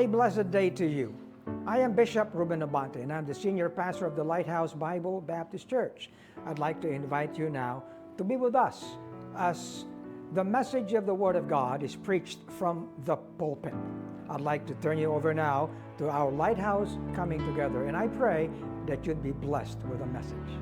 A blessed day to you. I am Bishop Ruben Abante, and I'm the senior pastor of the Lighthouse Bible Baptist Church. I'd like to invite you now to be with us as the message of the Word of God is preached from the pulpit. I'd like to turn you over now to our Lighthouse Coming Together, and I pray that you'd be blessed with the message.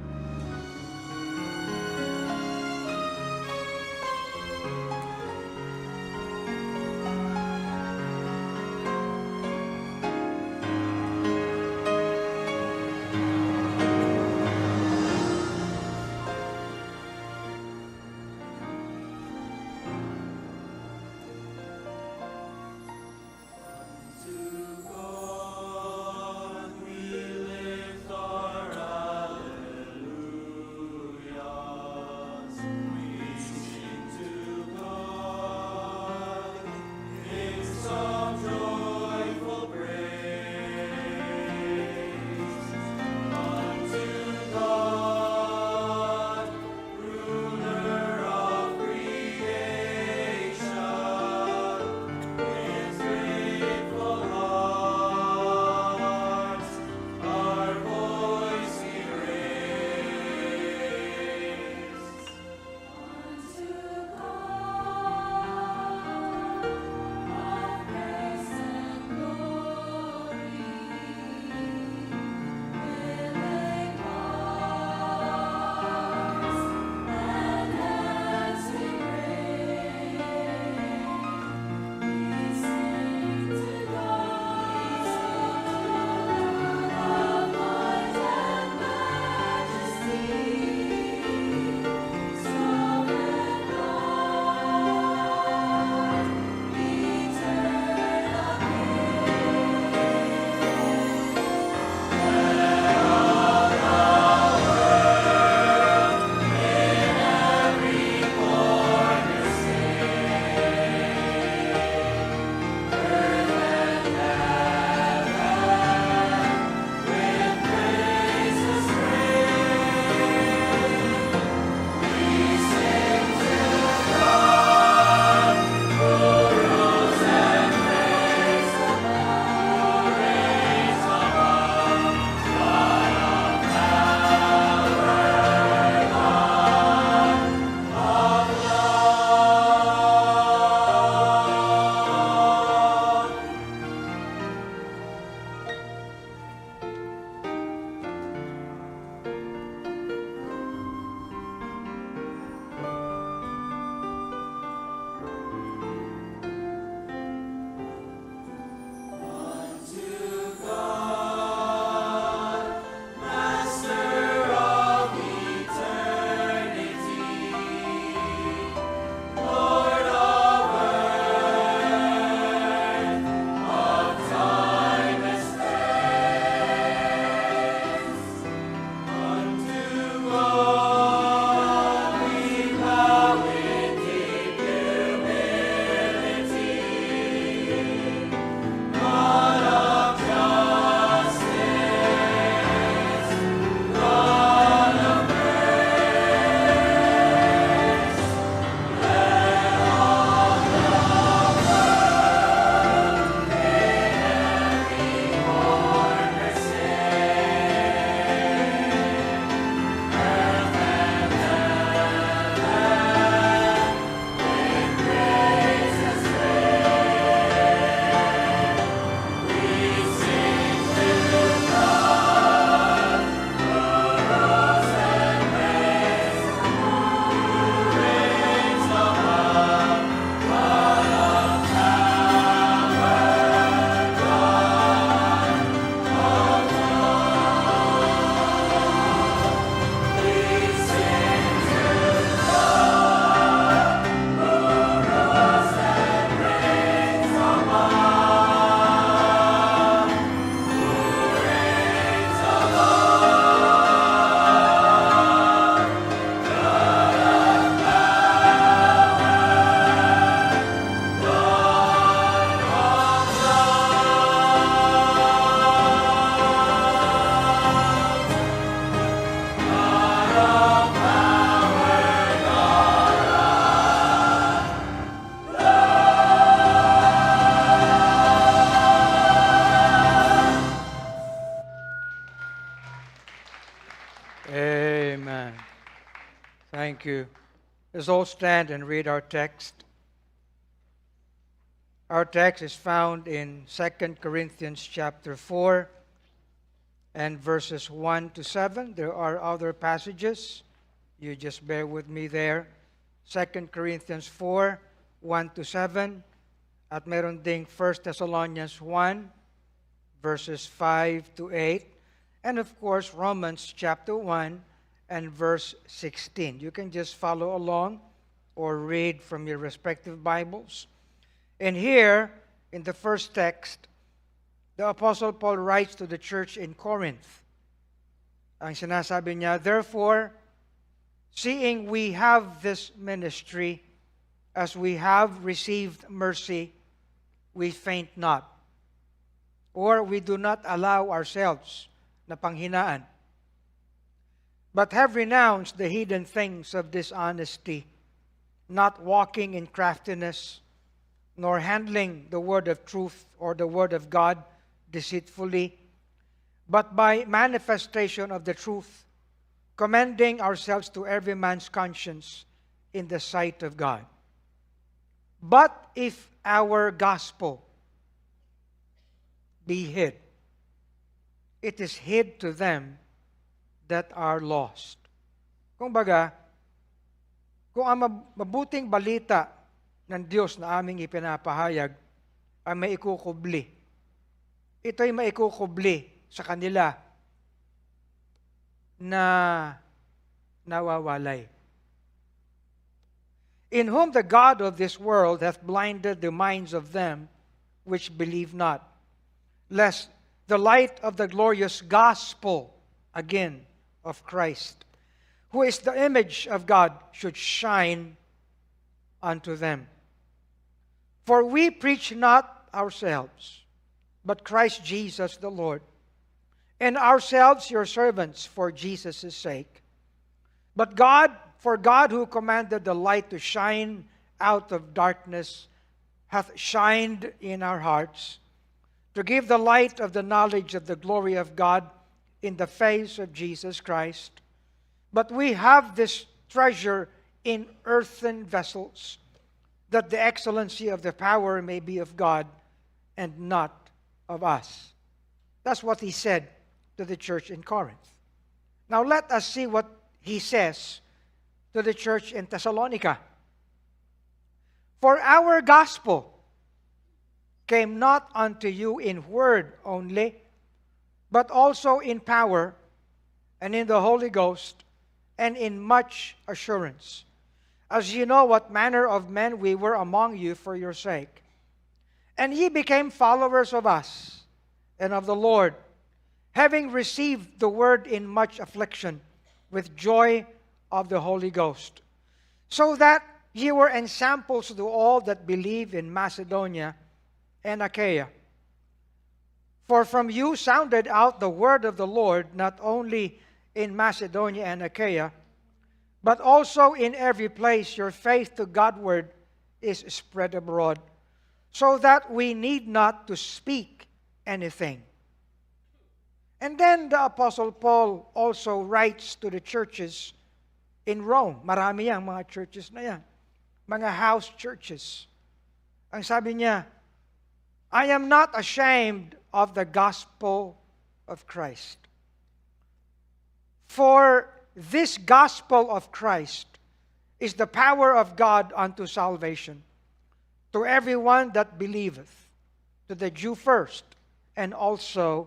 Amen. Thank you. Let's all stand and read our text. Our text is found in 2 Corinthians chapter 4 and verses 1 to 7. There are other passages. You just bear with me there. 2 Corinthians 4, 1 to 7. At meron ding 1 Thessalonians 1, verses 5 to 8. And of course, Romans chapter 1 and verse 16. You can just follow along or read from your respective Bibles. And here, in the first text, the Apostle Paul writes to the church in Corinth. Ang sinasabi niya, therefore, seeing we have this ministry, as we have received mercy, we faint not, or we do not allow ourselves na panghinaan, but have renounced the hidden things of dishonesty, not walking in craftiness, nor handling the word of truth or the word of God deceitfully, but by manifestation of the truth, commending ourselves to every man's conscience in the sight of God. But if our gospel be hid, it is hid to them that are lost. Kung baga, kung ang mabuting balita ng Diyos na aming ipinapahayag ay may ikukubli, ito'y maikukubli sa kanila na nawawalay. In whom the God of this world hath blinded the minds of them which believe not, lest the light of the glorious gospel, again, of Christ, who is the image of God, should shine unto them. For we preach not ourselves, but Christ Jesus the Lord, and ourselves your servants for Jesus' sake. But God, for God who commanded the light to shine out of darkness, hath shined in our hearts, to give the light of the knowledge of the glory of God in the face of Jesus Christ. But we have this treasure in earthen vessels, that the excellency of the power may be of God and not of us. That's what he said to the church in Corinth. Now let us see what he says to the church in Thessalonica. For our gospel came not unto you in word only, but also in power, and in the Holy Ghost, and in much assurance, as ye know what manner of men we were among you for your sake. And ye became followers of us and of the Lord, having received the word in much affliction, with joy of the Holy Ghost, so that ye were ensamples to all that believe in Macedonia and Achaia. For from you sounded out the word of the Lord, not only in Macedonia and Achaia, but also in every place your faith to Godward is spread abroad, so that we need not to speak anything. And then the Apostle Paul also writes to the churches in Rome. Marami yan, mga churches na yan. Mga house churches. Ang sabi niya, I am not ashamed of the gospel of Christ. For this gospel of Christ is the power of God unto salvation, to everyone that believeth, to the Jew first, and also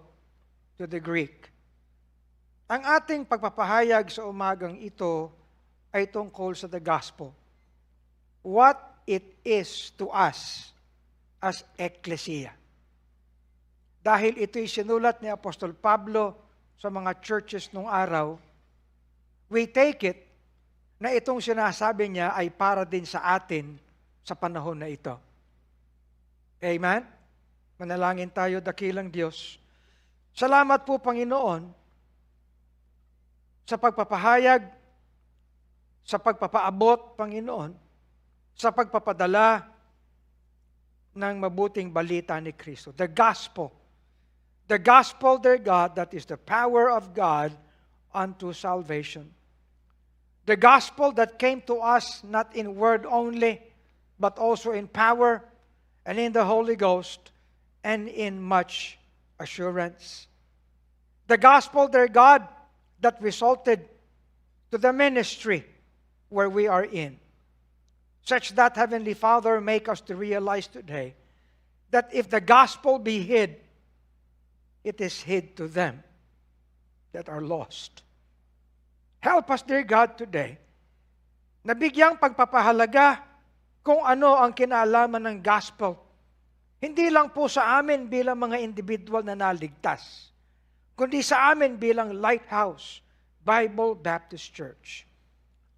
to the Greek. Ang ating pagpapahayag sa umagang ito ay tungkol sa the gospel. What it is to us as ecclesia. Dahil ito'y sinulat ni Apostol Pablo sa mga churches nung araw, we take it na itong sinasabi niya ay para din sa atin sa panahon na ito. Amen? Manalangin tayo, dakilang Diyos. Salamat po, Panginoon, sa pagpapahayag, sa pagpapaabot, Panginoon, sa pagpapadala ng mabuting balita ni Kristo. The gospel. The gospel, dear God, that is the power of God unto salvation. The gospel that came to us not in word only, but also in power and in the Holy Ghost and in much assurance. The gospel, dear God, that resulted to the ministry where we are in. Such that, Heavenly Father, make us to realize today that if the gospel be hid, it is hid to them that are lost. Help us, dear God, today, na bigyang pagpapahalaga kung ano ang kinalaman ng gospel. Hindi lang po sa amin bilang mga individual na naligtas, kundi sa amin bilang Lighthouse Bible Baptist Church.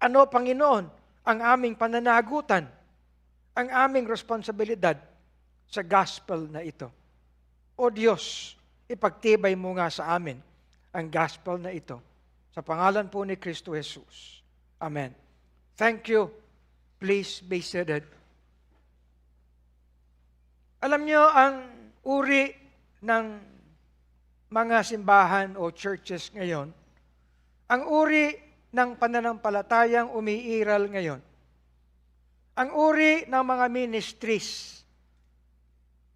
Ano, Panginoon, ang aming pananagutan, ang aming responsibilidad sa gospel na ito? O Diyos, ipagtibay mo nga sa amin ang gospel na ito. Sa pangalan po ni Kristo Jesus. Amen. Thank you. Please be seated. Alam niyo, ang uri ng mga simbahan o churches ngayon, ang uri ng pananampalatayang umiiral ngayon, ang uri ng mga ministries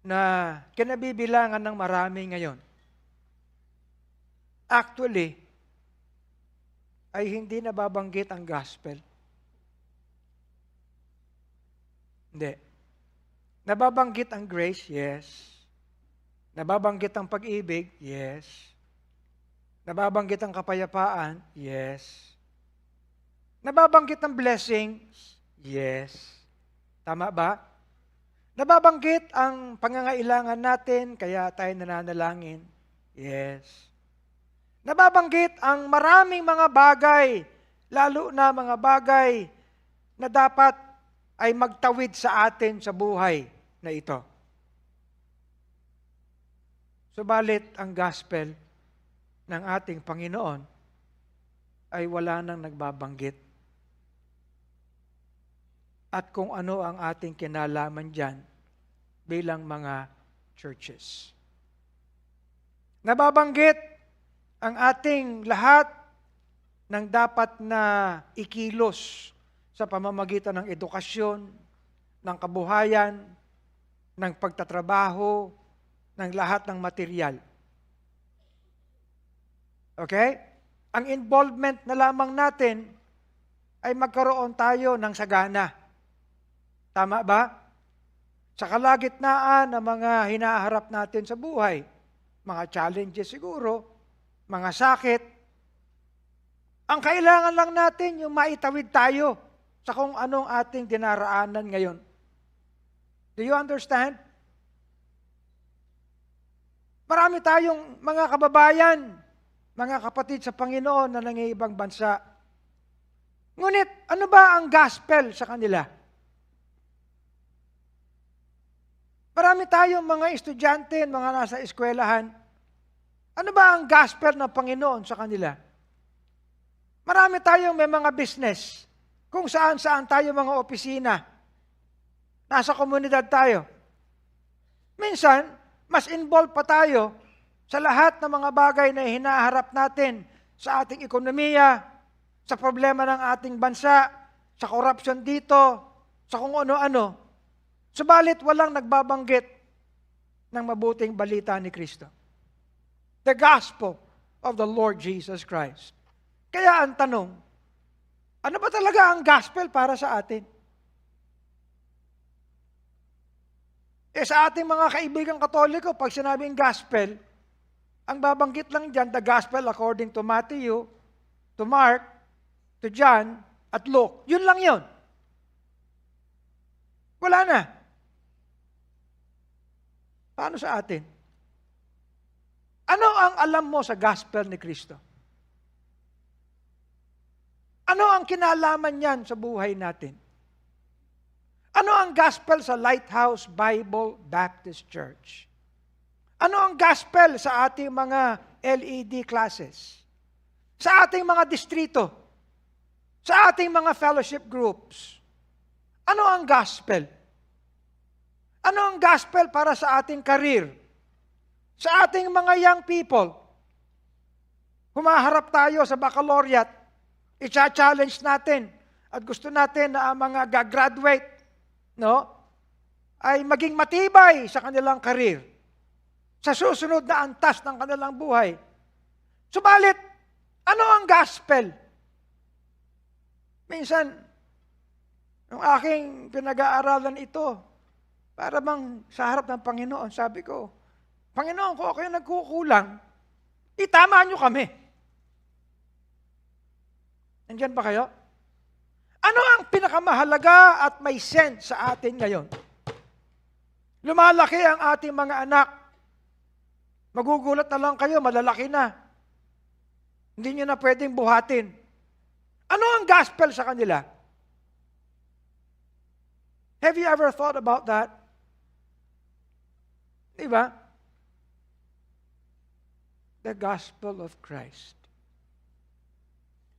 na kinabibilangan ng marami ngayon, actually, ay hindi nababanggit ang gospel. Hindi. Nababanggit ang grace, yes. Nababanggit ang pag-ibig, yes. Nababanggit ang kapayapaan, yes. Nababanggit ang blessings, yes. Tama ba? Nababanggit ang pangangailangan natin, kaya tayo nananalangin, yes. Nababanggit ang maraming mga bagay, lalo na mga bagay na dapat ay magtawid sa atin sa buhay na ito. Subalit ang gospel ng ating Panginoon ay wala nang nagbabanggit. At kung ano ang ating kinalaman dyan bilang mga churches. Nababanggit ang ating lahat ng dapat na ikilos sa pamamagitan ng edukasyon, ng kabuhayan, ng pagtatrabaho, ng lahat ng material. Okay? Ang involvement na lamang natin ay magkaroon tayo ng sagana. Tama ba? Sa kalagitnaan ng mga hinaharap natin sa buhay, mga challenges siguro, mga sakit, ang kailangan lang natin yung maitawid tayo sa kung anong ating dinaraanan ngayon. Do you understand? Marami tayong mga kababayan, mga kapatid sa Panginoon na nangiibang bansa. Ngunit, ano ba ang gospel sa kanila? Marami tayong mga estudyante, mga nasa eskwelahan. Ano ba ang gospel ng Panginoon sa kanila? Marami tayong may mga business, kung saan-saan tayo mga opisina. Nasa komunidad tayo. Minsan, mas involved pa tayo sa lahat ng mga bagay na hinaharap natin sa ating ekonomiya, sa problema ng ating bansa, sa corruption dito, sa kung ano-ano. Subalit walang nagbabanggit ng mabuting balita ni Kristo. The gospel of the Lord Jesus Christ. Kaya ang tanong, ano ba talaga ang gospel para sa atin? Sa ating mga kaibigang Katoliko, pag sinabing gospel, ang babanggit lang dyan, the gospel according to Matthew, to Mark, to John, at Luke. Yun lang yun. Wala na. Paano sa atin? Ano ang alam mo sa gospel ni Kristo? Ano ang kinalaman niyan sa buhay natin? Ano ang gospel sa Lighthouse Bible Baptist Church? Ano ang gospel sa ating mga LED classes? Sa ating mga distrito? Sa ating mga fellowship groups? Ano ang gospel? Ano ang gospel para sa ating career? Sa ating mga young people? Humaharap tayo sa baccalaureate, i-challenge natin at gusto natin na ang mga gagraduate, no, ay maging matibay sa kanilang karir, sa susunod na antas ng kanilang buhay. Subalit, ano ang gospel? Minsan, yung aking pinag-aaralan ito, para bang sa harap ng Panginoon, sabi ko, Panginoon, kung ako yung nagkukulang, itama nyo kami. Nandiyan ba kayo? Ano ang pinakamahalaga at may sense sa atin ngayon? Lumalaki ang ating mga anak. Magugulat na lang kayo, malalaki na. Hindi nyo na pwedeng buhatin. Ano ang gospel sa kanila? Have you ever thought about that? Diba? The gospel of Christ.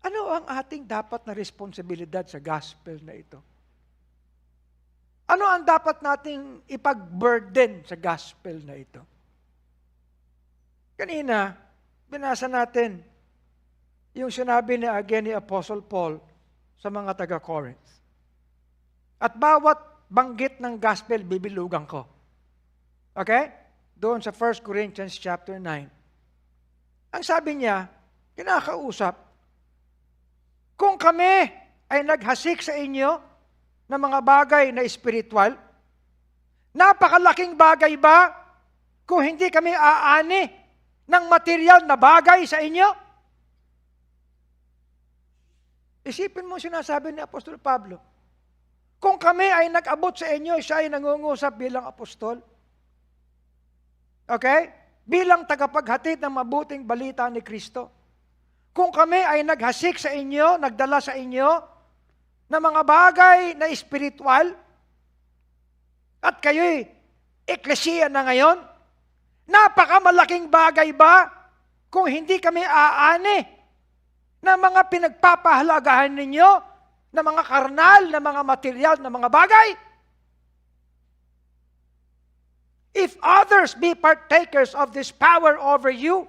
Ano ang ating dapat na responsibilidad sa gospel na ito? Ano ang dapat nating ipag-burden sa gospel na ito? Kanina, binasa natin yung sinabi ni Apostle Paul sa mga taga-Corinth. At bawat banggit ng gospel, bibilugan ko. Okay? Doon sa 1 Corinthians chapter 9. Ang sabi niya, kinakausap, kung kami ay naghasik sa inyo ng mga bagay na espiritual, napakalaking bagay ba kung hindi kami aani ng material na bagay sa inyo? Isipin mo sinasabi ni Apostol Pablo. Kung kami ay nag-abot sa inyo, siya ay nangungusap bilang apostol. Okay? Bilang tagapaghatid ng mabuting balita ni Kristo. Kung kami ay naghasik sa inyo, nagdala sa inyo ng mga bagay na espiritual, at kayo'y eklesiya na ngayon, napakamalaking bagay ba kung hindi kami aani ng mga pinagpapahalagahan ninyo, na mga karnal, na mga material, na mga bagay? If others be partakers of this power over you,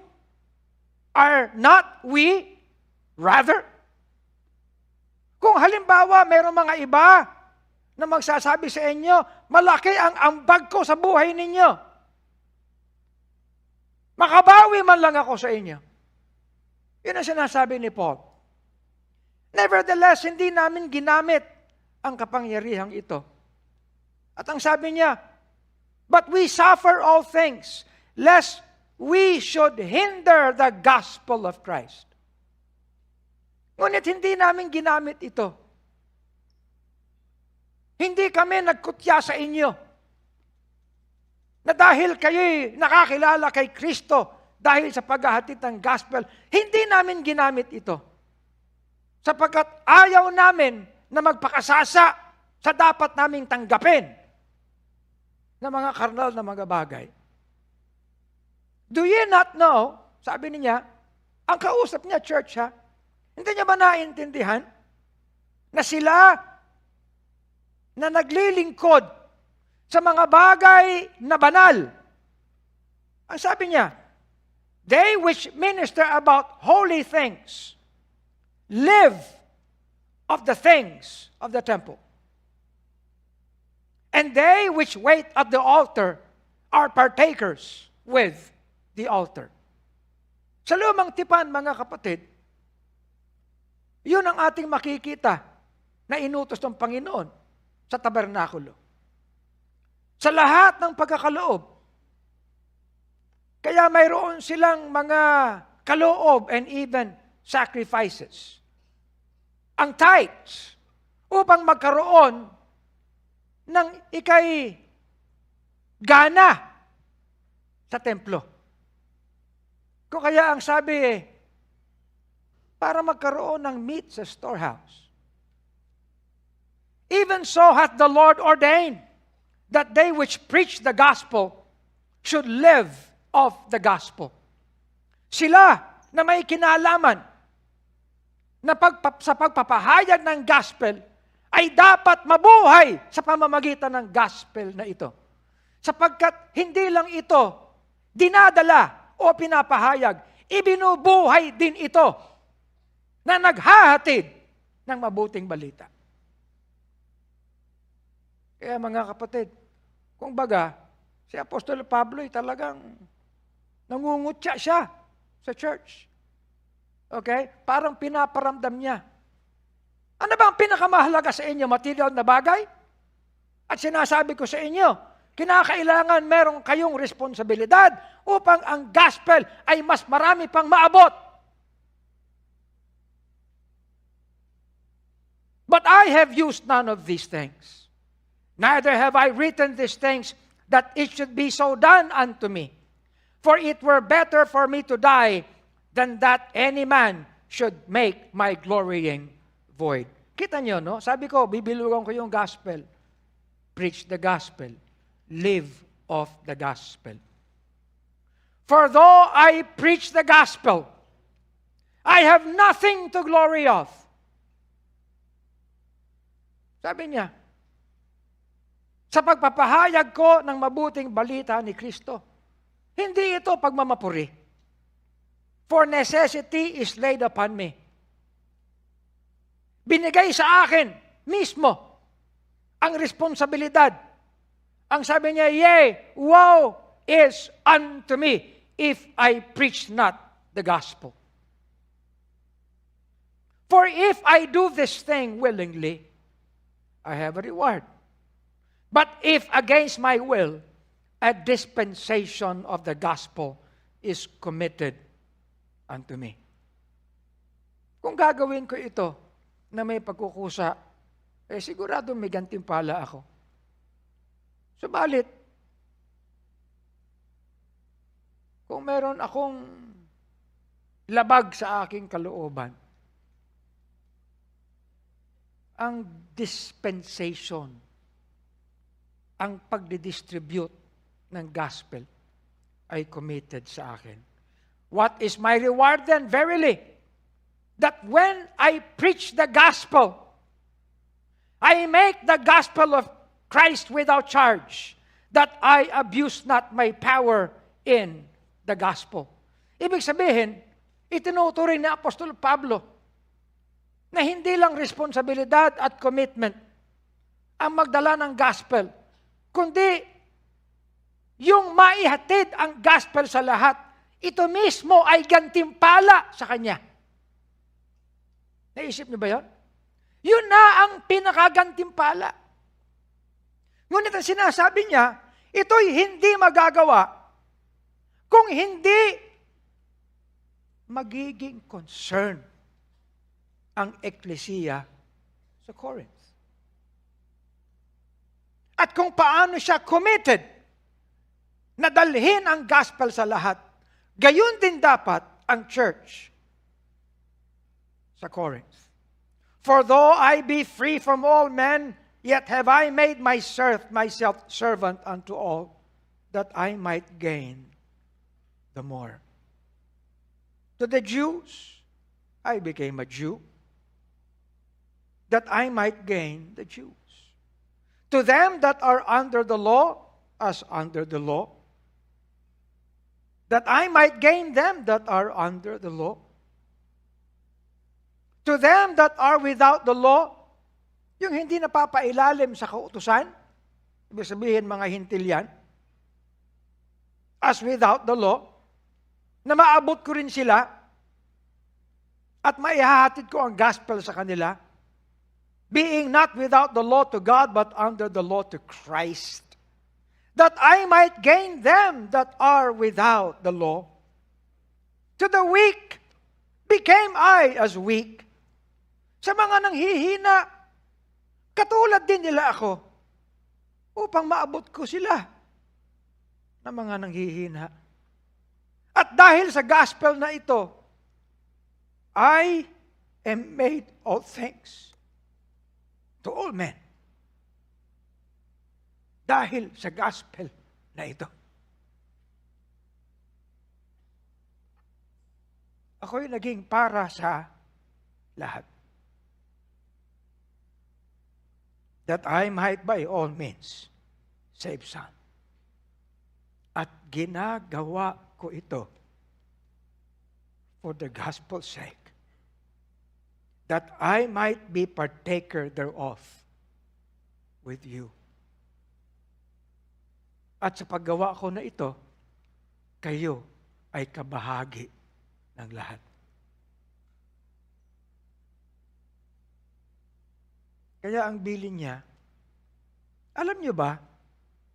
are not we rather? Kung halimbawa mayroong mga iba na magsasabi sa inyo, malaki ang ambag ko sa buhay ninyo, makabawi man lang ako sa inyo. Yun ang sinasabi ni Paul. Nevertheless, hindi namin ginamit ang kapangyarihang ito. At ang sabi niya, but we suffer all things, lest we should hinder the gospel of Christ. Ngunit hindi namin ginamit ito. Hindi kami nagkutya sa inyo na dahil kayo'y nakakilala kay Kristo dahil sa paghahatid ng gospel, hindi namin ginamit ito. Sapagkat ayaw namin na magpakasasa sa dapat naming tanggapin na mga karnal na mga bagay. Do you not know, sabi niya, ang kausap niya, church ha, hindi niya ba naintindihan na sila na naglilingkod sa mga bagay na banal? Ang sabi niya, they which minister about holy things live of the things of the temple. And they which wait at the altar are partakers with the altar. Sa lumang tipan, mga kapatid, yun ang ating makikita na inutos ng Panginoon sa tabernakulo. Sa lahat ng pagkakaloob. Kaya mayroon silang mga kaloob and even sacrifices. Ang tithes, upang magkaroon ng ikay gana sa templo. Kung kaya ang sabi para magkaroon ng meat sa storehouse. Even so hath the Lord ordained that they which preach the gospel should live of the gospel. Sila na may kinalaman na sa pagpapahayag ng gospel ay dapat mabuhay sa pamamagitan ng gospel na ito. Sapagkat hindi lang ito dinadala o pinapahayag, ibinubuhay din ito na naghahatid ng mabuting balita. Kaya mga kapatid, kung baga, si Apostol Pablo ay talagang nangungutya siya sa church. Okay? Parang pinaparamdam niya. Ano ba ang pinakamahalaga sa inyo? Material na bagay? At sinasabi ko sa inyo, kinakailangan meron kayong responsibilidad upang ang gospel ay mas marami pang maabot. But I have used none of these things. Neither have I written these things that it should be so done unto me. For it were better for me to die than that any man should make my glorying void. Kita nyo, no? Sabi ko, bibilugan ko yung gospel. Preach the gospel. Live of the gospel. For though I preach the gospel, I have nothing to glory of. Sabi niya, sa pagpapahayag ko ng mabuting balita ni Kristo, hindi ito pagmamapuri. For necessity is laid upon me. Binigay sa akin mismo ang responsibilidad. Ang sabi niya, yea, woe is unto me if I preach not the gospel. For if I do this thing willingly, I have a reward. But if against my will, a dispensation of the gospel is committed unto me. Kung gagawin ko ito na may pagkukusa, sigurado may gantimpala ako. Subalit, kung meron akong labag sa aking kalooban, ang dispensation, ang pagdidistribute ng gospel ay committed sa akin. What is my reward then? Verily, that when I preach the gospel, I make the gospel of Christ without charge, that I abuse not my power in the gospel. Ibig sabihin, itinuturing ni Apostol Pablo na hindi lang responsibilidad at commitment ang magdala ng gospel, kundi yung maihatid ang gospel sa lahat, ito mismo ay gantimpala sa kanya. Naisip niyo ba yun? Yun na ang pinakagantimpala. Ngunit ang sinasabi niya, ito'y hindi magagawa kung hindi magiging concern ang eklesiya sa Corinth. At kung paano siya committed na dalhin ang gospel sa lahat, gayon din dapat ang church sa Corinth. For though I be free from all men, yet have I made myself servant unto all, that I might gain the more. To the Jews, I became a Jew, that I might gain the Jews. To them that are under the law, as under the law, that I might gain them that are under the law. To them that are without the law, yung hindi napapailalim sa kautusan, ibig sabihin mga hintil yan, as without the law, na maabot ko rin sila, at maihahatid ko ang gospel sa kanila, being not without the law to God, but under the law to Christ, that I might gain them that are without the law. To the weak became I as weak. Sa mga nanghihina, katulad din nila ako, upang maabot ko sila na mga nanghihina. At dahil sa gospel na ito, I am made all things to all men. Dahil sa gospel na ito. Ako'y naging para sa lahat. That I might by all means save some. At ginagawa ko ito for the gospel's sake. that I might be partaker thereof with you. At sa paggawa ko na ito, kayo ay kabahagi ng lahat. Kaya ang bilin niya, alam niyo ba,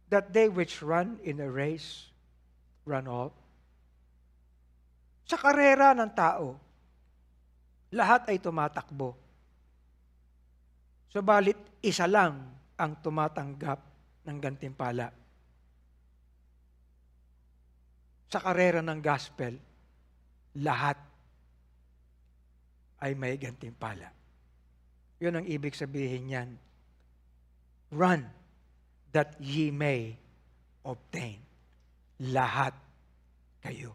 that they which run in a race, run all? Sa karera ng tao, lahat ay tumatakbo. Subalit, isa lang ang tumatanggap ng gantimpala. Sa karera ng gospel, lahat ay may gantimpala. Yun ang ibig sabihin niyan. Run that ye may obtain. Lahat kayo.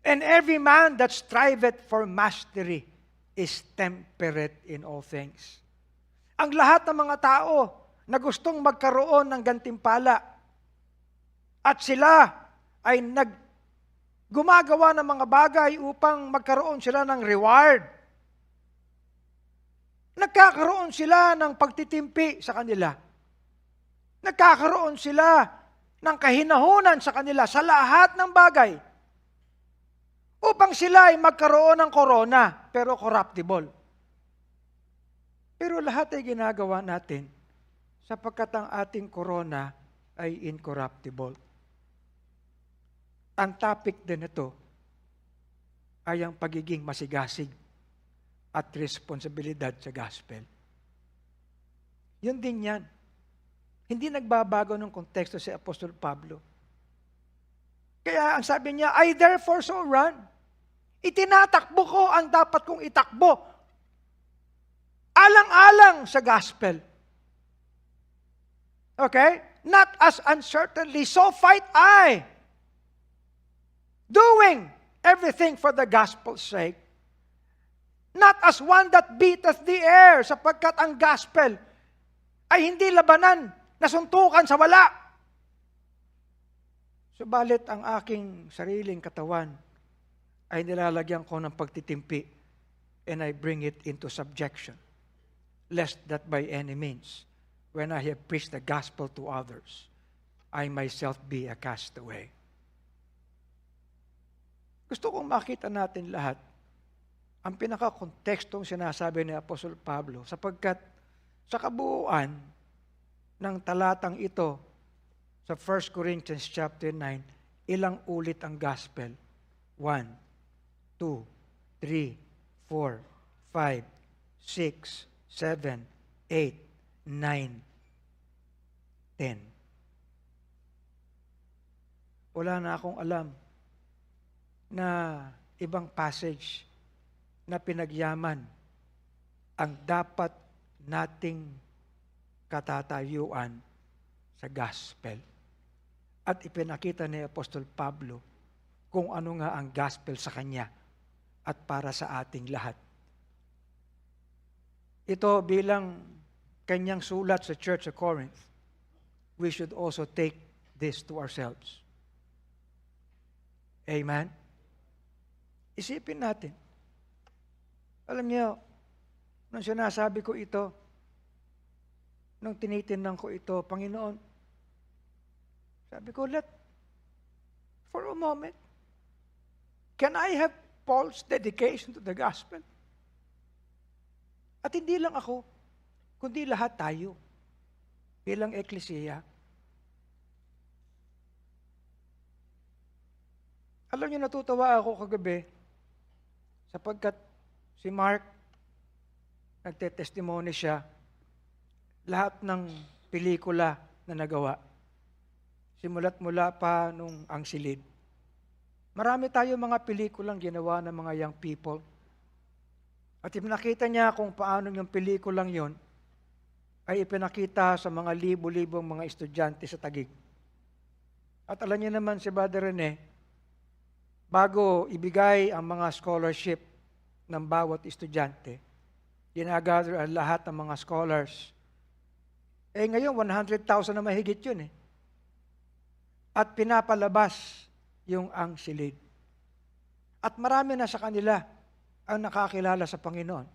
And every man that striveth for mastery is temperate in all things. Ang lahat ng mga tao na gustong magkaroon ng gantimpala at sila ay gumagawa ng mga bagay upang magkaroon sila ng reward. Nagkakaroon sila ng pagtitimpi sa kanila. Nagkakaroon sila ng kahinahunan sa kanila sa lahat ng bagay. Upang sila ay magkaroon ng corona, pero corruptible. Pero lahat ay ginagawa natin sapagkat ang ating corona ay incorruptible. Ang topic din ito ay ang pagiging masigasig at responsibilidad sa gospel. Yun din yan. Hindi nagbabago ng konteksto si Apostol Pablo. Kaya ang sabi niya, I therefore so run. Itinatakbo ko ang dapat kong itakbo. Alang-alang sa gospel. Okay? Not as uncertainly, so fight I. Doing everything for the gospel's sake. Not as one that beateth the air, sapagkat ang gospel ay hindi labanan na suntukan sa wala. Subalit ang aking sariling katawan ay nilalagyan ko ng pagtitimpi and I bring it into subjection, lest that by any means, when I have preached the gospel to others, I myself be a castaway. Gusto kong makita natin lahat ang pinaka-kontekstong sinasabi ni Apostol Pablo sapagkat sa kabuuan ng talatang ito sa 1 Corinthians chapter 9, ilang ulit ang gospel? 1, 2, 3, 4, 5, 6, 7, 8, 9, 10. Wala na akong alam na ibang passage na pinagyaman ang dapat nating katatayuan sa gospel. At ipinakita ni Apostol Pablo kung ano nga ang gospel sa kanya at para sa ating lahat. Ito bilang kanyang sulat sa Church of Corinth, we should also take this to ourselves. Amen? Isipin natin. Alam niyo, nung sinasabi ko ito, nung tinitingnan ko ito, Panginoon, sabi ko, for a moment, can I have Paul's dedication to the gospel? At hindi lang ako, kundi lahat tayo, bilang eklesiya. Alam niyo, natutuwa ako kagabi, sapagkat si Mark, nagtetestimony siya, lahat ng pelikula na nagawa, simula't mula pa nung Ang Silid. Marami tayo mga pelikulang ginawa ng mga young people. At ipinakita niya kung paano yung pelikulang yon ay ipinakita sa mga libo-libong mga estudyante sa Taguig. At alam niyo naman si Brother Rene, bago ibigay ang mga scholarship ng bawat estudyante, ginagather ang lahat ng mga scholars. Ngayon, 100,000 na mahigit yun . At pinapalabas yung Ang Silid. At marami na sa kanila ang nakakilala sa Panginoon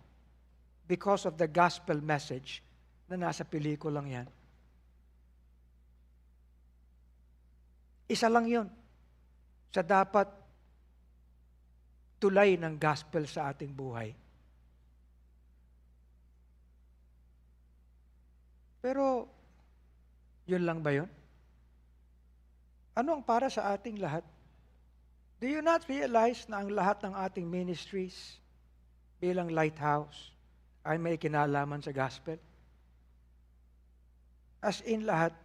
because of the gospel message na nasa pelikulang yan. Isa lang yun sa dapat tulay ng gospel sa ating buhay. Pero, yun lang ba yun? Ano ang para sa ating lahat? Do you not realize na ang lahat ng ating ministries bilang Lighthouse ay may kinalaman sa gospel? As in lahat.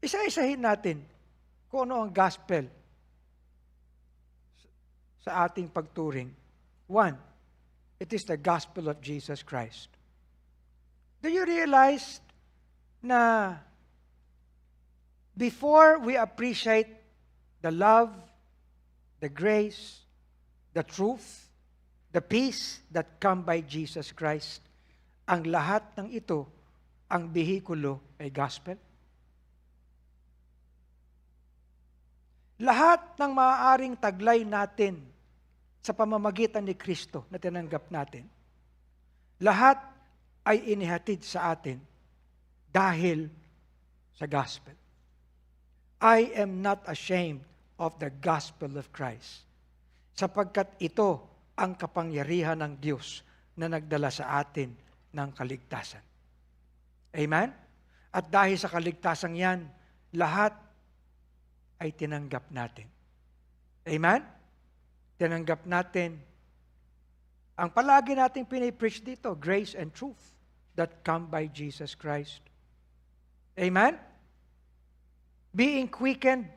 Isa-isahin natin kung ano ang gospel sa ating pagturing. One, it is the gospel of Jesus Christ. Do you realize na before we appreciate the love, the grace, the truth, the peace that come by Jesus Christ, ang lahat ng ito, ang bihikulo ay gospel? Lahat ng maaaring taglay natin sa pamamagitan ni Kristo na tinanggap natin, lahat ay inihatid sa atin dahil sa gospel. I am not ashamed of the gospel of Christ, sapagkat ito ang kapangyarihan ng Diyos na nagdala sa atin ng kaligtasan. Amen? At dahil sa kaligtasan yan, lahat ay tinanggap natin. Amen? Tinanggap natin ang palagi nating pinipreach dito, grace and truth that come by Jesus Christ. Amen? Being quickened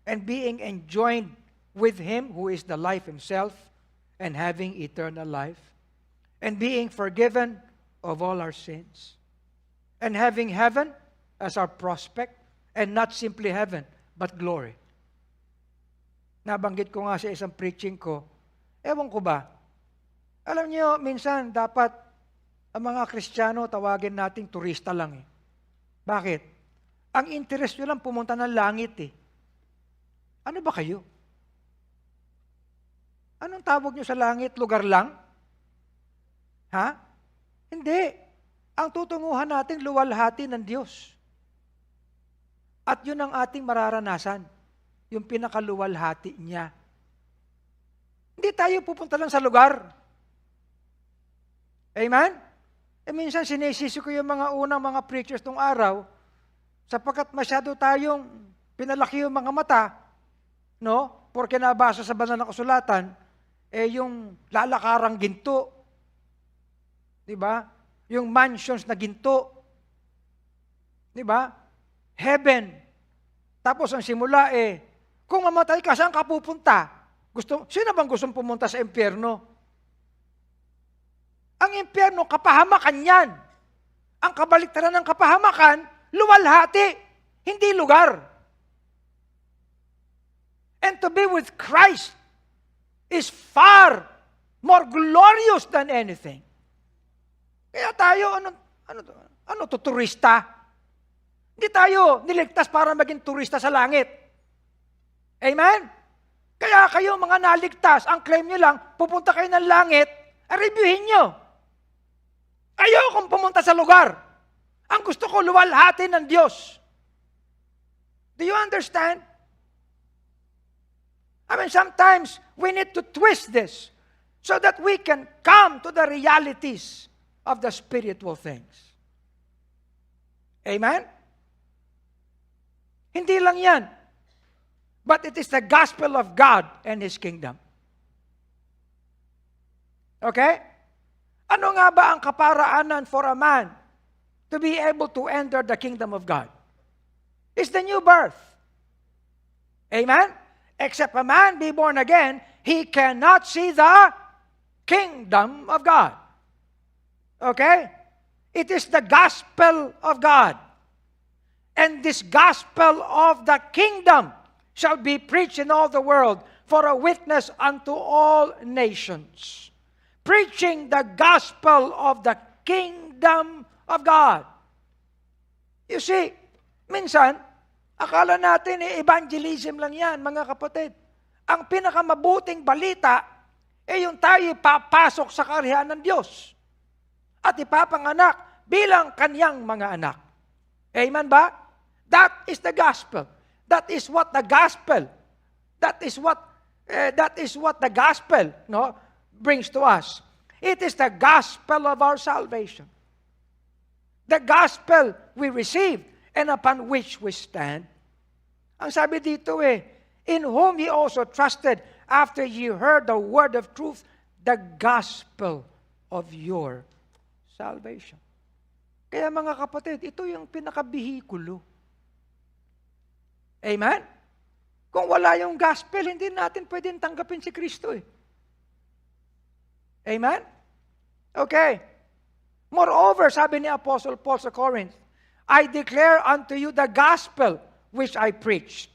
and being enjoined with Him who is the life Himself and having eternal life, and being forgiven of all our sins, and having heaven as our prospect, and not simply heaven, but glory. Nabanggit ko nga sa isang preaching ko, ewan ko ba, alam niyo, minsan dapat ang mga Kristiyano tawagin nating turista lang eh. Bakit? Ang interest nyo lang pumunta ng langit eh. Ano ba kayo? Anong tawag nyo sa langit? Lugar lang? Ha? Hindi. Ang tutunguhan natin, luwalhati ng Diyos. At yun ang ating mararanasan. Yung pinakaluwalhati niya. Hindi tayo pupunta lang sa lugar. Amen? Minsan sinisisi ko yung mga unang mga preachers nung araw, sapagkat masyado tayong pinalaki yung mga mata, no? Porque nabasa sa banal na kasulatan, yung lalakarang ginto, di ba? Yung mansions na ginto, di ba? Heaven. Tapos ang simula kung mamatay ka, saan ka pupunta? Sino bang gustong pumunta sa impyerno? Ang impyerno, kapahamakan yan. Ang kabaliktaran ng kapahamakan, luwalhati, hindi lugar. And to be with Christ is far more glorious than anything. Kaya tayo, ano to, turista? Hindi tayo niligtas para maging turista sa langit. Amen? Kaya kayo mga naligtas, ang claim nyo lang, pupunta kayo ng langit, reviewin nyo. Ayokong pumunta sa lugar. Ang gusto ko, luwalhati ng Diyos. Do you understand? I mean, sometimes we need to twist this so that we can come to the realities of the spiritual things. Amen? Hindi lang yan. But it is the gospel of God and His kingdom. Okay? Ano nga ba ang kaparaanan for a man to be able to enter the kingdom of God? It's the new birth. Amen? Except a man be born again, he cannot see the kingdom of God. Okay? It is the gospel of God. And this gospel of the kingdom shall be preached in all the world for a witness unto all nations. Preaching the gospel of the kingdom of God. You see, minsan, akala natin evangelism lang yan, mga kapatid. ang pinakamabuting balita, yung tayo ipapasok sa kaharian ng Diyos at ipapanganak bilang kanyang mga anak. Amen ba? That is the gospel. That is what the gospel, that is what the gospel brings to us. It is the gospel of our salvation. The gospel we receive and upon which we stand. Ang sabi dito in whom ye also trusted after ye heard the word of truth, the gospel of your salvation. Kaya mga kapatid, ito yung pinakabihikulo. Amen? Kung wala yung gospel, hindi natin pwedeng tanggapin si Kristo Amen? Okay. Moreover, sabi ni Apostle Paul sa Corinth, I declare unto you the gospel which I preached.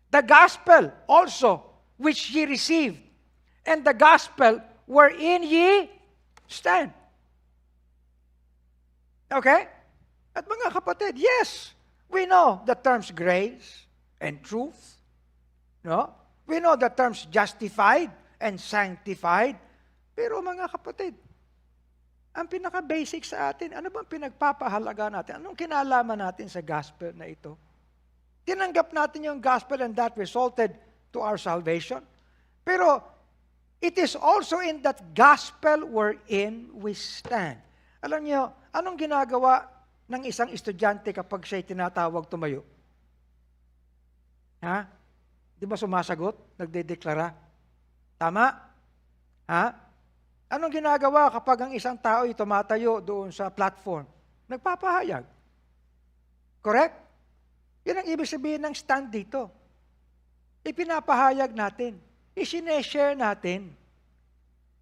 The gospel also which ye received, and the gospel wherein ye stand. Okay? At mga kapatid, yes, we know the terms grace and truth. No? We know the terms justified and sanctified. Pero mga kapatid, ang pinaka-basic sa atin, ano bang pinagpapahalaga natin? Anong kinalaman natin sa gospel na ito? Tinanggap natin yung gospel and that resulted to our salvation. Pero it is also in that gospel wherein we stand. Alam niyo, anong ginagawa ng isang estudyante kapag siya'y tinatawag tumayo? Ha? Di ba sumasagot? Nagdedeklara? Tama? Ha? Anong ginagawa kapag ang isang tao ay tumatayo doon sa platform? Nagpapahayag. Correct? Yan ang ibig sabihin ng stand dito. Ipinapahayag natin. Isineshare natin.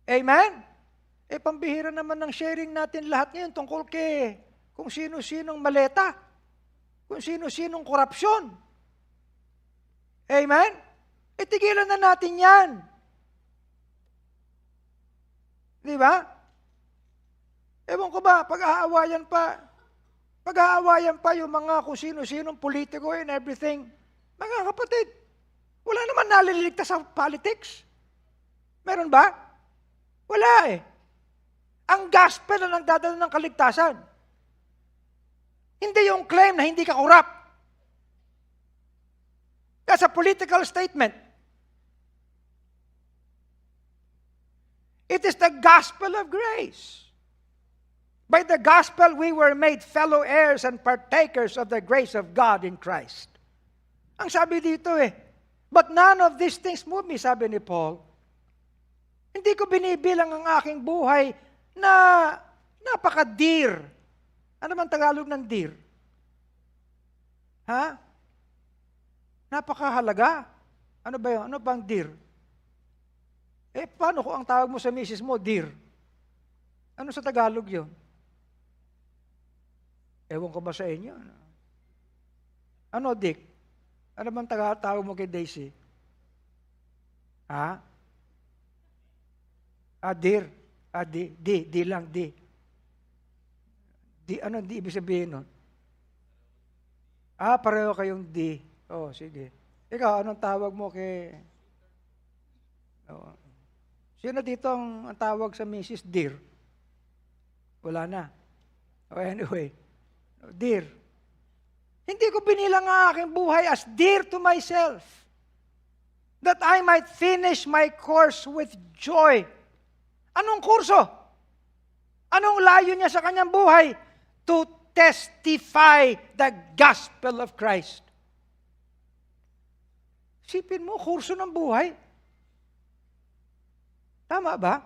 Amen? Pambihira naman ng sharing natin lahat ngayon tungkol kung sino-sinong maleta. Kung sino-sinong korupsyon. Amen? Tigilan na natin yan. Di ba? Ewan ko ba, pag-aawayan pa yung mga kung sino-sinong politiko and everything. Mga kapatid, wala naman naliligtas sa politics. Meron ba? Wala Ang gospel ang nagdadala ng kaligtasan. Hindi yung claim na hindi ka corrupt. That's a political statement. It is the gospel of grace. By the gospel, we were made fellow heirs and partakers of the grace of God in Christ. Ang sabi dito but none of these things move me, sabi ni Paul. Hindi ko binibilang ang aking buhay na napaka-dear. Ano man Tagalog ng dear? Ha? Napakahalaga. Ano ba yun? Ano bang dear? Paano kung ang tawag mo sa misis mo, dear? Ano sa Tagalog yun? Ewan ko ba sa inyo? Ano, Dick? Ano bang tawag mo kay Daisy? Ha? Dear. Di lang, di. Ano di ibig sabihin nun? Pareho kayong di. Sige. Ikaw, anong tawag mo kay... Sino dito ang tawag sa Mrs. Dear? Wala na. Anyway. Dear. Hindi ko binilang ang aking buhay as dear to myself, that I might finish my course with joy. Anong kurso? Anong layo niya sa kanyang buhay? To testify the gospel of Christ. Sipin mo, kurso ng buhay. Tama ba?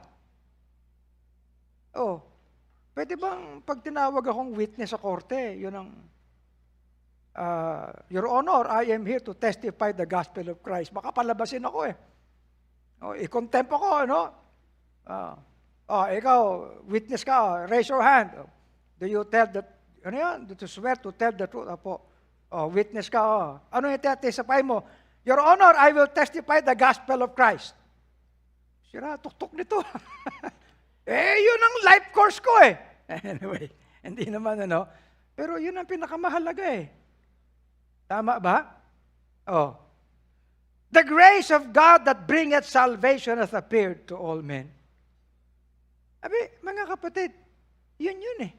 Pwede bang pag tinawag akong witness sa korte, yun ang, Your Honor, I am here to testify the gospel of Christ. Baka palabasin ako i-contempt ako, ikaw, witness ka, raise your hand. Do you tell that, do you swear to tell the truth? Witness ka, Ano yung testify mo? Your Honor, I will testify the gospel of Christ. Sira, tuktok nito. Yun ang life course ko Anyway, hindi naman Pero yun ang pinakamahalaga Tama ba? The grace of God that bringeth salvation hath appeared to all men. Abi, mga kapatid, yun eh.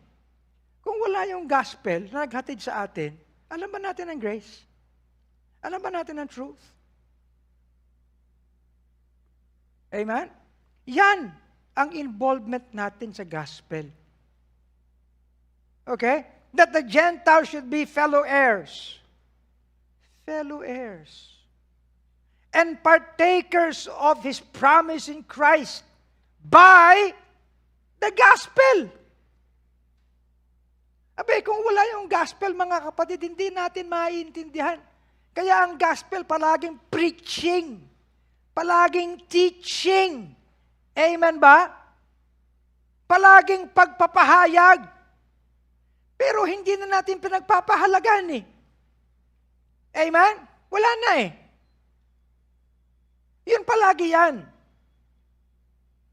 Kung wala yung gospel na naghatid sa atin, alam ba natin ang grace? Alam ba natin ang truth? Amen? Yan ang involvement natin sa gospel. Okay? That the Gentiles should be fellow heirs. Fellow heirs. And partakers of His promise in Christ by the gospel. Abay, kung wala yung gospel, mga kapatid, hindi natin maiintindihan. Kaya ang gospel palaging preaching, palaging teaching. Amen ba? Palaging pagpapahayag. Pero hindi na natin pinagpapahalagan eh. Amen? Wala na eh. Yun palagi yan.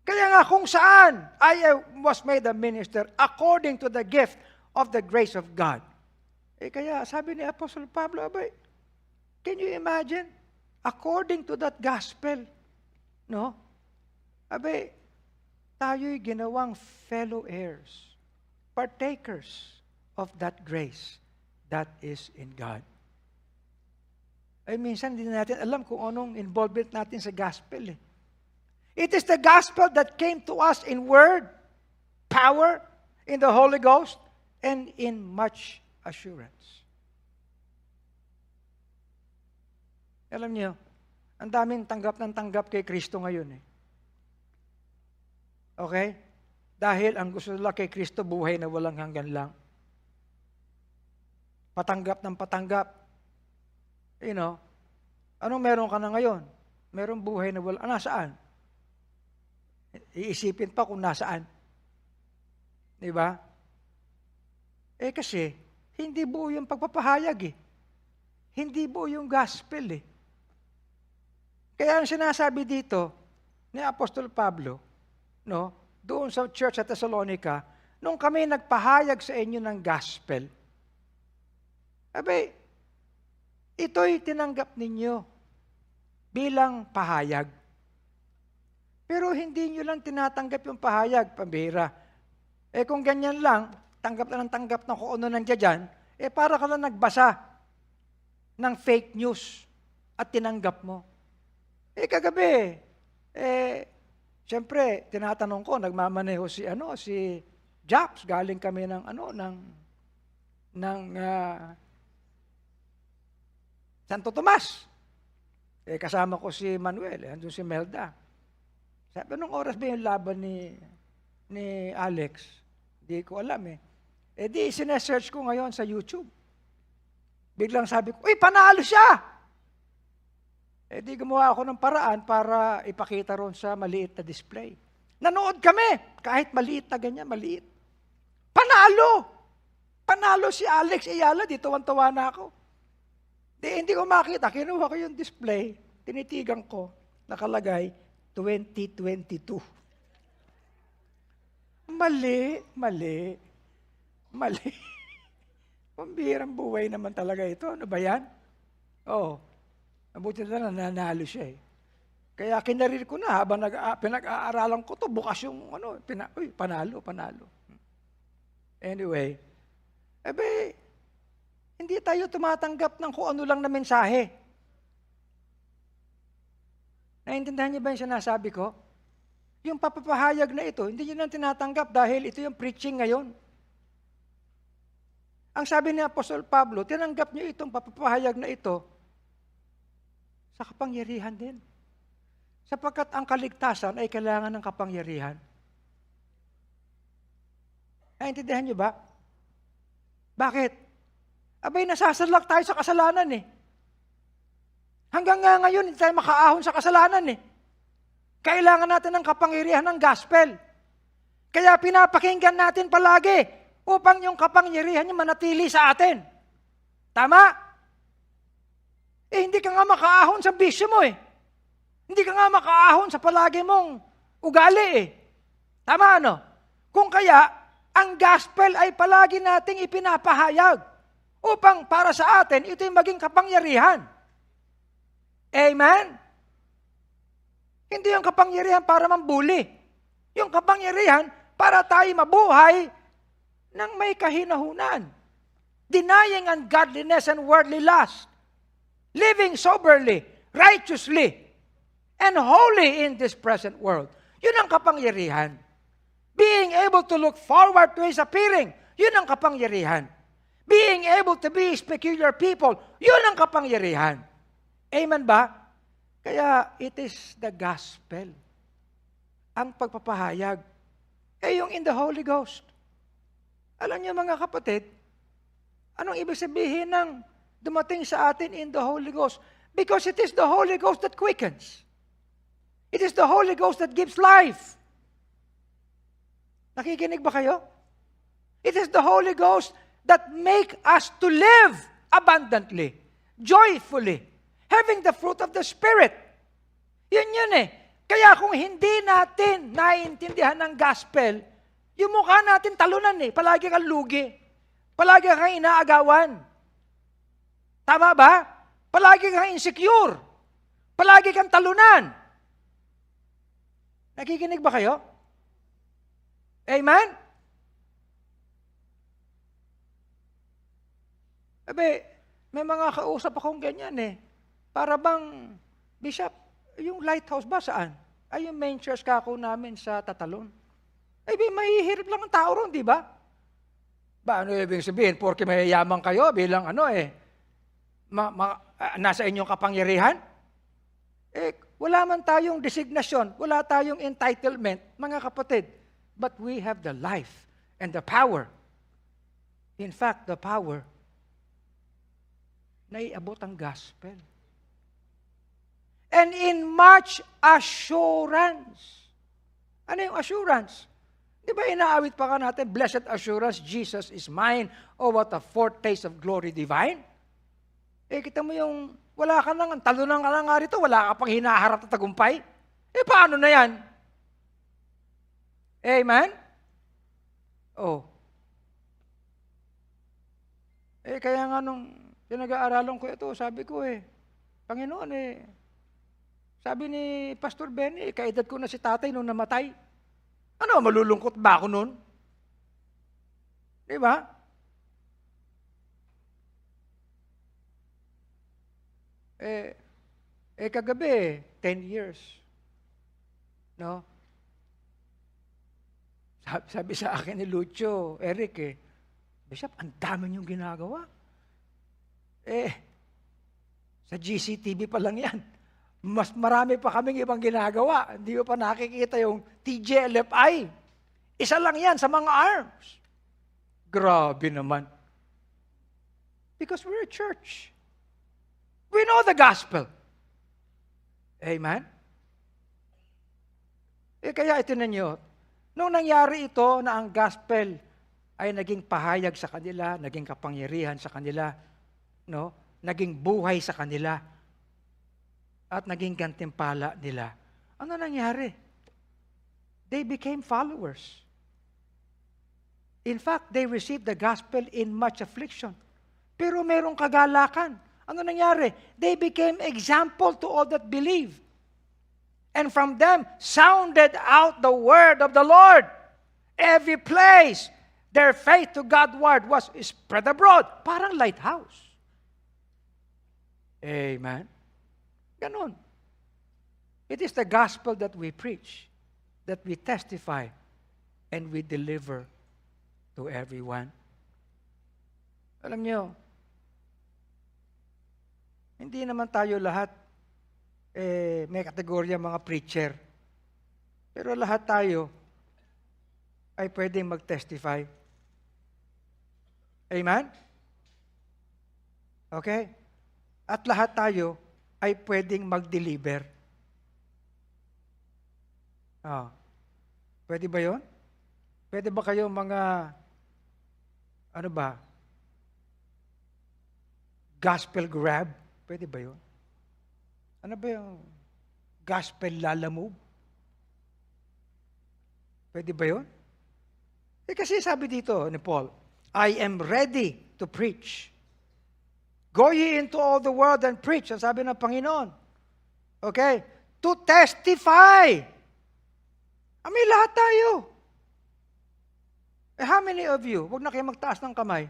Kaya nga kung saan, I was made a minister according to the gift of the grace of God. Kaya sabi ni Apostle Pablo, abay, can you imagine? According to that gospel, no? Abay, tayo'y ginawang fellow heirs, partakers of that grace that is in God. Ay minsan hindi natin alam kung anong involvement natin sa gospel eh. It is the gospel that came to us in word, power, in the Holy Ghost, and in much assurance. Alam niyo, ang daming tanggap ng tanggap kay Kristo ngayon eh. Okay? Dahil ang gusto nila kay Kristo, buhay na walang hanggan lang. Patanggap ng patanggap. You know, anong meron ka na ngayon? Meron buhay na wala. Nasaan? Iisipin pa kung nasaan. Diba? Kasi, hindi buo yung pagpapahayag eh. Hindi buo yung gospel eh. Kaya ang sinasabi dito ni Apostol Pablo, no, doon sa church sa Thessalonica, nung kami nagpahayag sa inyo ng gospel, abay, ito'y tinanggap ninyo bilang pahayag. Pero hindi nyo lang tinatanggap yung pahayag, pambira. Kung ganyan lang, tanggap na ng tanggap ng kung ano nandiyan dyan, para ka lang nagbasa ng fake news at tinanggap mo. Kagabi, siyempre, tinatanong ko, nagmamaneho si Japs, galing kami ng Santo Tomas. Kasama ko si Manuel, andun si Melda. Sabi, anong oras ba yung laban ni Alex? Hindi ko alam eh. Di, sinesearch ko ngayon sa YouTube. Biglang sabi ko, uy, panalo siya! Di gumawa ako ng paraan para ipakita ron sa maliit na display. Nanood kami, kahit maliit na ganyan, maliit. Panalo! Panalo si Alex Ayala, di tuwan-tuwa na ako. Hindi ko makita, kinuha ko yung display, tinitigan ko, nakalagay, 2022. Mali. Pambirang buhay naman talaga ito. Ano ba yan? Oo. Mabuti na nanalo siya eh. Kaya kinarir ko na habang pinag-aaralan ko to bukas yung panalo. Anyway, hindi tayo tumatanggap ng kung ano lang na mensahe. Naintindihan niyo ba yung sinasabi ko? Yung papapahayag na ito, hindi nyo lang tinatanggap dahil ito yung preaching ngayon. Ang sabi ni Apostol Pablo, tinanggap niyo itong papapahayag na ito sa kapangyarihan din. Sapagkat ang kaligtasan ay kailangan ng kapangyarihan. Naintindihan niyo ba? Bakit? Abay, nasasalak tayo sa kasalanan eh. Hanggang nga ngayon, hindi tayo makaahon sa kasalanan eh. Kailangan natin ng kapangyarihan ng gospel. Kaya pinapakinggan natin palagi upang yung kapangyarihan niya manatili sa atin. Tama? Hindi ka nga makaahon sa bisyo mo eh. Hindi ka nga makaahon sa palagi mong ugali eh. Tama ano? Kung kaya, ang gospel ay palagi nating ipinapahayag upang para sa atin, ito'y maging kapangyarihan. Amen? Hindi yung kapangyarihan para mambuli. Yung kapangyarihan para tayo mabuhay ng may kahinahunan. Denying ungodliness and worldly lust. Living soberly, righteously, and holy in this present world. Yun ang kapangyarihan. Being able to look forward to His appearing. Yun ang kapangyarihan. Being able to be His peculiar people. Yun ang kapangyarihan. Amen ba? Kaya it is the gospel. Ang pagpapahayag ay yung in the Holy Ghost. Alam niyo mga kapatid, anong ibig sabihin ng dumating sa atin in the Holy Ghost? Because it is the Holy Ghost that quickens. It is the Holy Ghost that gives life. Nakikinig ba kayo? It is the Holy Ghost that make us to live abundantly, joyfully, having the fruit of the Spirit. Yun eh. Kaya kung hindi natin naiintindihan ng gospel, yung mukha natin talunan eh. Palagi kang lugi. Palagi kang inaagawan. Tama ba? Palagi kang insecure. Palagi kang talunan. Nakikinig ba kayo? Amen? Sabi, may mga kausap akong ganyan eh. Para bang, Bishop, yung lighthouse ba saan? Ay, yung main church kako namin sa Tatalon. Ay, mahihirap lang ang tao ron, di ba? Ba, ano ibig sabihin? Porque mayayaman kayo bilang nasa inyong kapangyarihan? Wala man tayong designasyon, wala tayong entitlement, mga kapatid. But we have the life and the power. In fact, the power na iabot ang gospel. And in much assurance. Ano yung assurance? Di ba inaawit pa ka natin, blessed assurance, Jesus is mine. Oh, what a foretaste of glory divine. Kita mo yung, wala ka nang, talunan ka na nga rito, wala ka pang hinaharap na tagumpay. Paano na yan? Amen? Oh. Kaya nga nung pinag-aaralan ko ito, sabi ko Panginoon sabi ni Pastor Benny, kaedad ko na si tatay nung namatay. Ano, malulungkot ba ako nun? Di ba? Kagabi, 10 years. No? Sabi sa akin ni Lucio, Eric, Bishop, ang dami niyong ginagawa. Sa GCTV pa lang yan. Mas marami pa kaming ibang ginagawa. Hindi mo pa nakikita yung TJLFI. Isa lang yan sa mga arms. Grabe naman. Because we're a church. We know the gospel. Amen? Kaya ito ninyo, nung nangyari ito na ang gospel ay naging pahayag sa kanila, naging kapangyarihan sa kanila, no? Naging buhay sa kanila, at naging gantimpala nila. Ano nangyari? They became followers. In fact, they received the gospel in much affliction. Pero merong kagalakan. Ano nangyari? They became example to all that believe. And from them sounded out the word of the Lord. Every place, their faith to Godward was spread abroad. Parang lighthouse. Amen. Ganon. It is the gospel that we preach, that we testify, and we deliver to everyone. Alam nyo, hindi naman tayo lahat may kategorya mga preacher. Pero lahat tayo ay pwedeng mag-testify. Amen? Okay? At lahat tayo ay pwedeng mag-deliver. Pwede ba yon? Pwede ba kayo mga, gospel grab? Pwede ba yon? Ano ba yung gospel lalamove? Pwede ba yon? Kasi sabi dito ni Paul, I am ready to preach. Go ye into all the world and preach. Ang sabi ng Panginoon. Okay? To testify. May lahat tayo. How many of you, huwag na kayo magtaas ng kamay,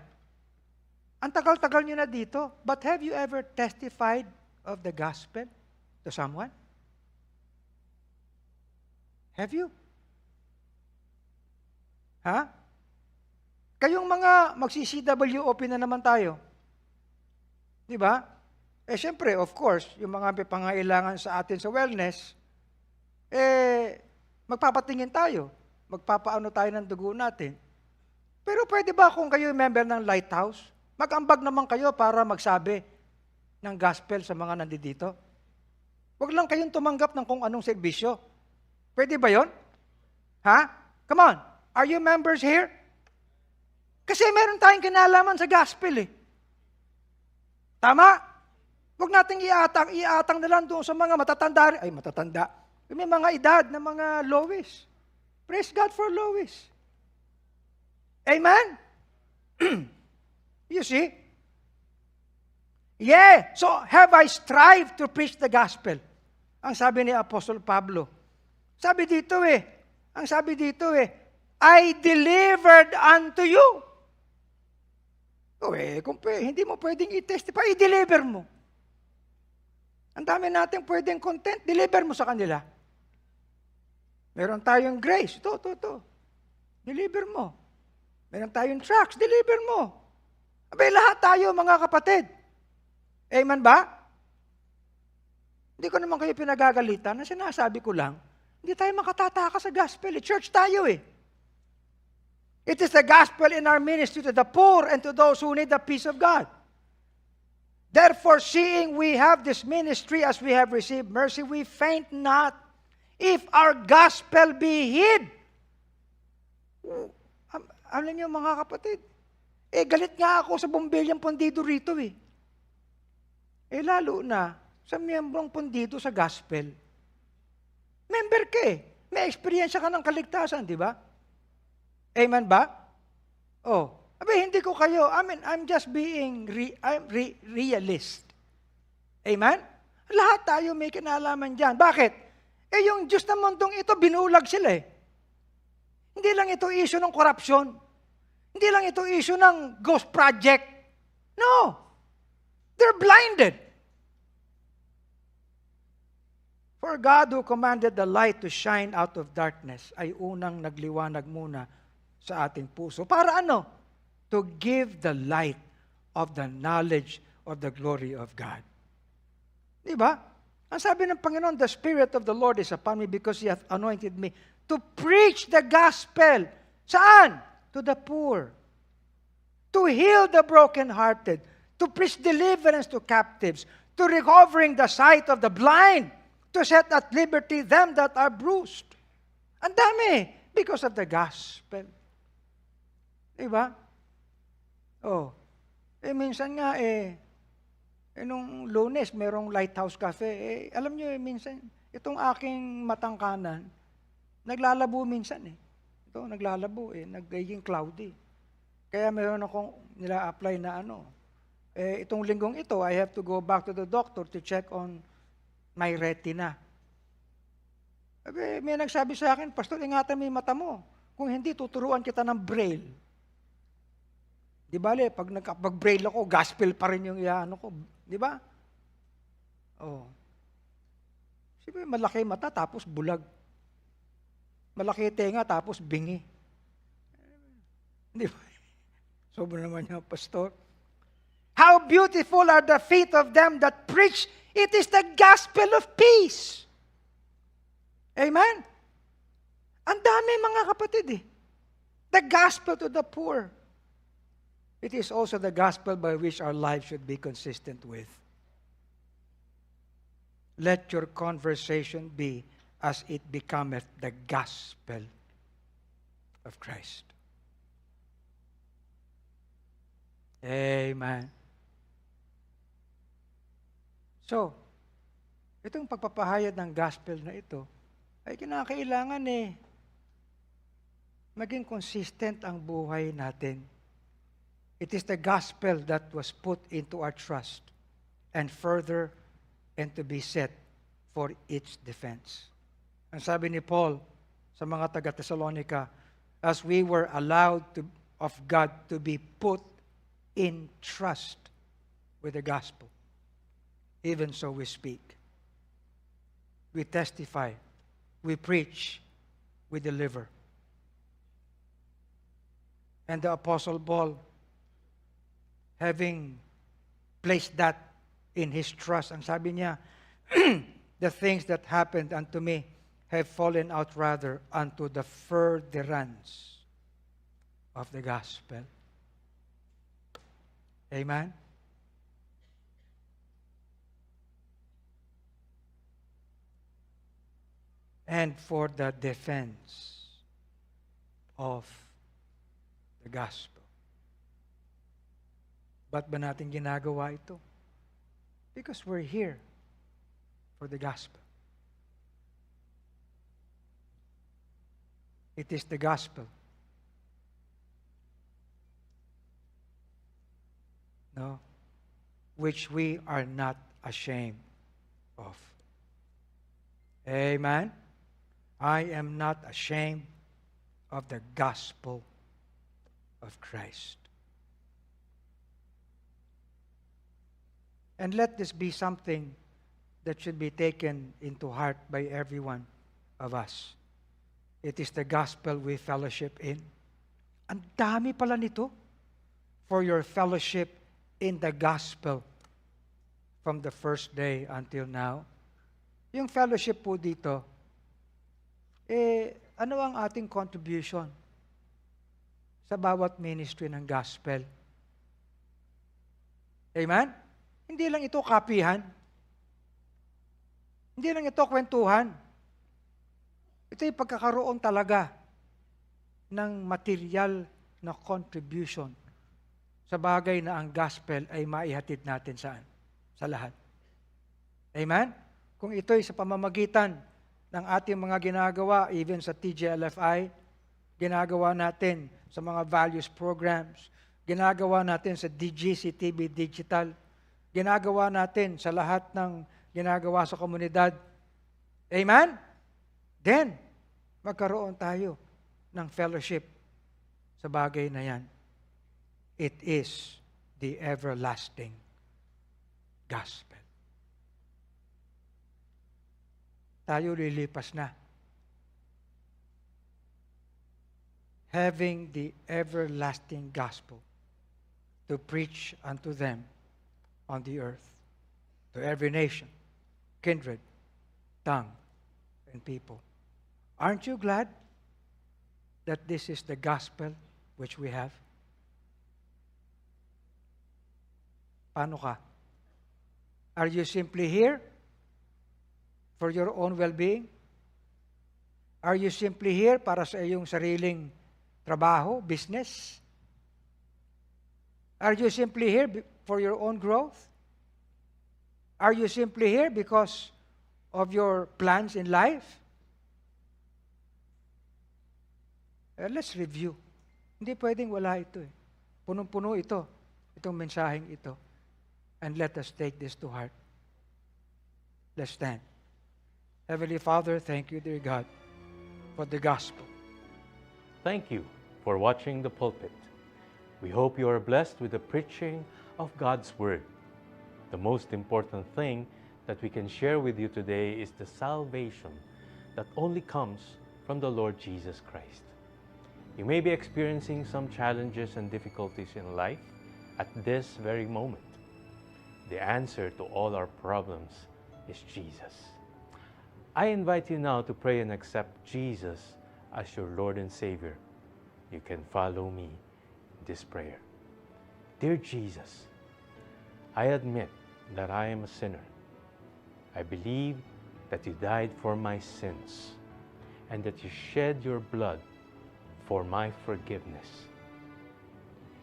ang tagal-tagal nyo na dito, but have you ever testified of the gospel to someone? Have you? Ha? Kayong mga magsi-CWOP na naman tayo. Di ba? Siyempre, of course, yung mga pangailangan sa atin sa wellness, magpapatingin tayo. Magpapaano tayo ng dugo natin. Pero pwede ba kung kayo member ng Lighthouse, mag-ambag naman kayo para magsabi ng gospel sa mga nandito? Huwag lang kayong tumanggap ng kung anong serbisyo. Pwede ba yon? Ha? Come on. Are you members here? Kasi meron tayong kinalaman sa gospel eh. Tama? Huwag nating iatang na lang doon sa mga matatanda. May mga edad na mga Lois. Praise God for Lois. Amen? You see? Yeah. So, have I strived to preach the gospel? Ang sabi ni Apostle Pablo. Sabi dito I delivered unto you. Hindi mo pwedeng i-testify, i-deliver mo. Ang dami natin pwedeng content, deliver mo sa kanila. Meron tayong grace, ito. Deliver mo. Meron tayong tracts, deliver mo. Lahat tayo mga kapatid. Amen ba? Hindi ko naman kayo pinagagalitan, na sinasabi ko lang, hindi tayo makatataka sa gospel. Church tayo eh. It is the gospel in our ministry to the poor and to those who need the peace of God. Therefore, seeing we have this ministry as we have received mercy, we faint not if our gospel be hid. Alam niyo mga kapatid, galit nga ako sa bombilyang pondido rito eh. Lalo na sa miyembrong pondido sa gospel. Member ka eh. May experience ka ng kaligtasan, di ba? Amen ba? Hindi ko kayo, I'm just being realist. Amen? Lahat tayo may kinalaman dyan. Bakit? Yung Diyos ng mundong ito, binulag sila eh. Hindi lang ito issue ng korupsyon. Hindi lang ito issue ng ghost project. No. They're blinded. For God who commanded the light to shine out of darkness ay unang nagliwanag muna sa ating puso. Para ano? To give the light of the knowledge of the glory of God. Di ba? Ang sabi ng Panginoon, the Spirit of the Lord is upon me because He hath anointed me to preach the gospel. Saan? To the poor. To heal the brokenhearted. To preach deliverance to captives. To recovering the sight of the blind. To set at liberty them that are bruised. Ang dami. Because of the gospel. Diba? Minsan nga nung Lunes, merong Lighthouse Cafe. Alam nyo minsan, itong aking matang kanan, naglalabo minsan Ito, naglalabo nagiging cloudy. Kaya meron akong nila-apply na itong linggong ito, I have to go back to the doctor to check on my retina. May nagsabi sa akin, Pastor, ingatan mo yung mata mo. Kung hindi, tuturuan kita ng braille. Di ba, pag nagkapag-braille ako, gospel pa rin yung ko. Di ba? Siyempre, malaki mata, tapos bulag. Malaki tenga, tapos bingi. Di ba? Sobra naman yung pastor. How beautiful are the feet of them that preach. It is the gospel of peace. Amen? Ang dami mga kapatid The gospel to the poor. It is also the gospel by which our life should be consistent with. Let your conversation be as it becometh the gospel of Christ. Amen. So, itong pagpapahayag ng gospel na ito, ay kinakailangan maging consistent ang buhay natin. It is the gospel that was put into our trust and further and to be set for its defense. Ang sabi ni Paul sa mga taga-Thessalonica, as we were allowed of God to be put in trust with the gospel, even so we speak. We testify, we preach, we deliver. And the Apostle Paul, having placed that in his trust, ang sabi niya, the things that happened unto me have fallen out rather unto the furtherance of the gospel. Amen? And for the defense of the gospel. Ba't ba natin ginagawa ito? Because we're here for the gospel. It is the gospel. No? Which we are not ashamed of. Amen? I am not ashamed of the gospel of Christ. And let this be something that should be taken into heart by every one of us. It is the gospel we fellowship in. Ang dami pala nito for your fellowship in the gospel from the first day until now. Yung fellowship po dito, ano ang ating contribution sa bawat ministry ng gospel? Amen? Hindi lang ito kapihan. Hindi lang ito kwentuhan. Ito yung pagkakaroon talaga ng material na contribution sa bagay na ang gospel ay maihatid natin saan? Sa lahat. Amen? Kung ito ay sa pamamagitan ng ating mga ginagawa, even sa TGLFI, ginagawa natin sa mga values programs, ginagawa natin sa DGCTV Digital, ginagawa natin sa lahat ng ginagawa sa komunidad. Amen? Then, magkaroon tayo ng fellowship sa bagay na yan. It is the everlasting gospel. Tayo lilipas na. Having the everlasting gospel to preach unto them on the earth, to every nation, kindred, tongue, and people. Aren't you glad that this is the gospel which we have? Paano ka? Are you simply here for your own well-being? Are you simply here para sa iyong sariling trabaho, business? Are you simply here for your own growth? Are you simply here because of your plans in life? Let's review. Hindi pwedeng wala ito eh. Punong-puno ito, itong mensaheng ito. And let us take this to heart. Let's stand. Heavenly Father, thank you, dear God, for the gospel. Thank you for watching the pulpit. We hope you are blessed with the preaching of God's Word. The most important thing that we can share with you today is the salvation that only comes from the Lord Jesus Christ. You may be experiencing some challenges and difficulties in life at this very moment. The answer to all our problems is Jesus. I invite you now to pray and accept Jesus as your Lord and Savior. You can follow me in this prayer. Dear Jesus, I admit that I am a sinner. I believe that you died for my sins and that you shed your blood for my forgiveness.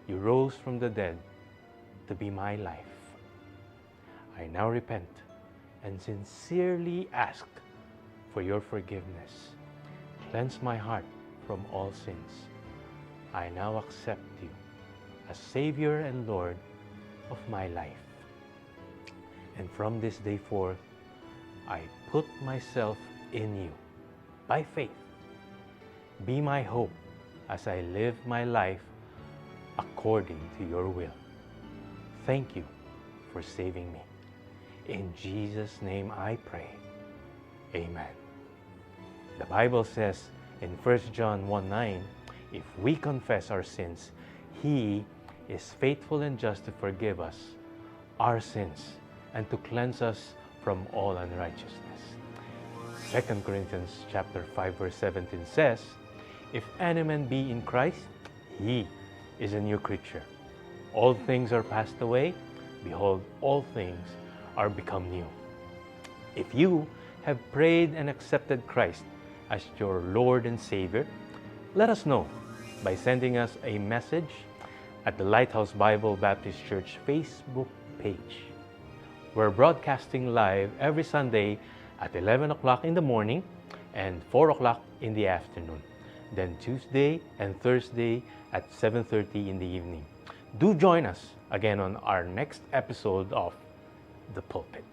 You rose from the dead to be my life. I now repent and sincerely ask for your forgiveness. Cleanse my heart from all sins. I now accept you as Savior and Lord of my life. And from this day forth, I put myself in you by faith. Be my hope as I live my life according to your will. Thank you for saving me. In Jesus' name I pray. Amen. The Bible says in 1 John 1:9, if we confess our sins, He is faithful and just to forgive us our sins and to cleanse us from all unrighteousness. 2 Corinthians chapter 5 verse 17 says, if any man be in Christ, he is a new creature. All things are passed away. Behold, all things are become new. If you have prayed and accepted Christ as your Lord and Savior, let us know by sending us a message at the Lighthouse Bible Baptist Church Facebook page. We're broadcasting live every Sunday at 11 o'clock in the morning and 4 o'clock in the afternoon. Then Tuesday and Thursday at 7:30 in the evening. Do join us again on our next episode of The Pulpit.